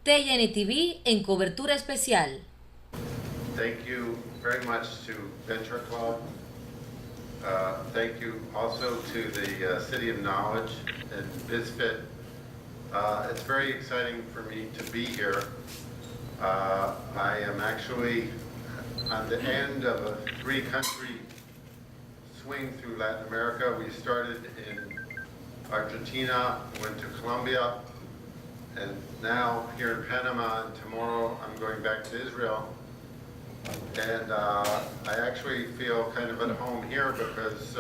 TyN TV en cobertura especial. Thank you very much to Venture Club. Thank you also to the City of Knowledge and BIZ. It's very exciting for me to be here. I am actually on the end of a three-country swing through Latin America. We started in Argentina, went to Colombia, and now here in Panama, and tomorrow I'm going back to Israel. And I actually feel kind of at home here because,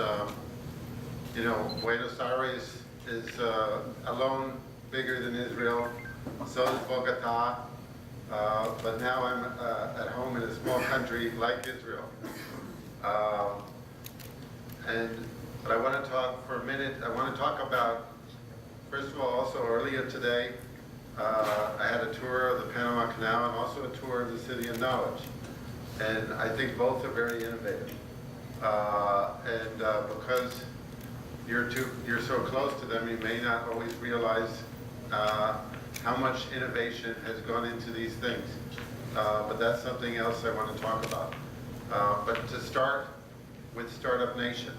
Buenos Aires is alone bigger than Israel, so is Bogota, but now I'm at home in a small country like Israel. But I want to talk for a minute, I want to talk about, first of all, also earlier today, I had a tour of the Panama Canal and also a tour of the City of Knowledge. And I think both are very innovative. Because you're so close to them, you may not always realize how much innovation has gone into these things. But that's something else I want to talk about. But to start with Startup Nation.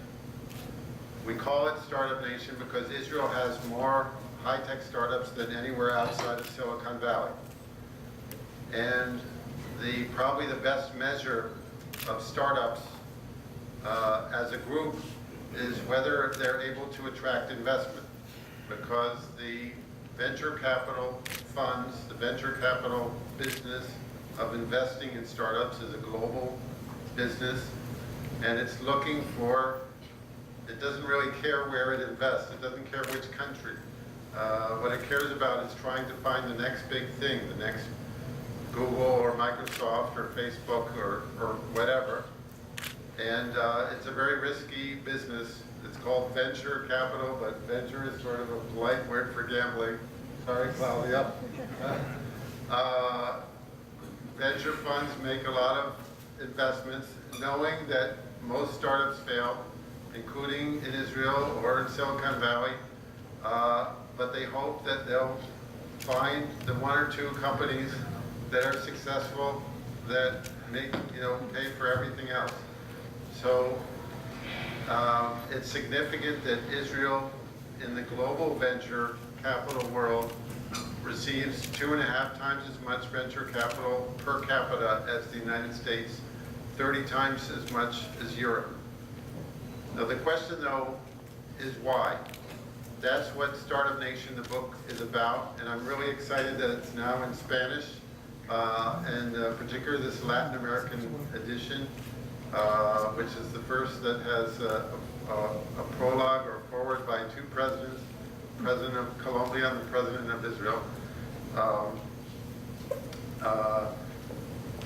We call it Startup Nation because Israel has more high-tech startups than anywhere outside of Silicon Valley. And probably the best measure of startups as a group is whether they're able to attract investment, because the venture capital funds, the venture capital business of investing in startups is a global business, and it's looking for, it doesn't really care where it invests, it doesn't care which country. What it cares about is trying to find the next big thing, the next Google or Microsoft or Facebook or whatever. And it's a very risky business. It's called venture capital, but venture is sort of a polite word for gambling. Sorry, Claudia. Venture funds make a lot of investments, knowing that most startups fail, including in Israel or in Silicon Valley. But they hope that they'll find the one or two companies that are successful, that make, pay for everything else. So it's significant that Israel, in the global venture capital world, receives 2.5 times as much venture capital per capita as the United States, 30 times as much as Europe. Now the question, though, is why? That's what Startup Nation, the book, is about, and I'm really excited that it's now in Spanish. And particularly this Latin American edition, which is the first that has a prologue or forward by two presidents, the President of Colombia and the President of Israel.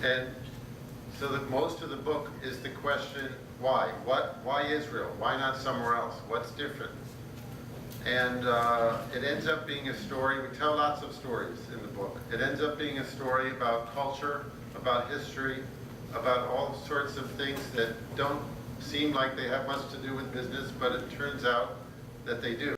And so that most of the book is the question, why? Why Israel? Why not somewhere else? What's different? And it ends up being a story. We tell lots of stories in the book. It ends up being a story about culture, about history, about all sorts of things that don't seem like they have much to do with business, but it turns out that they do.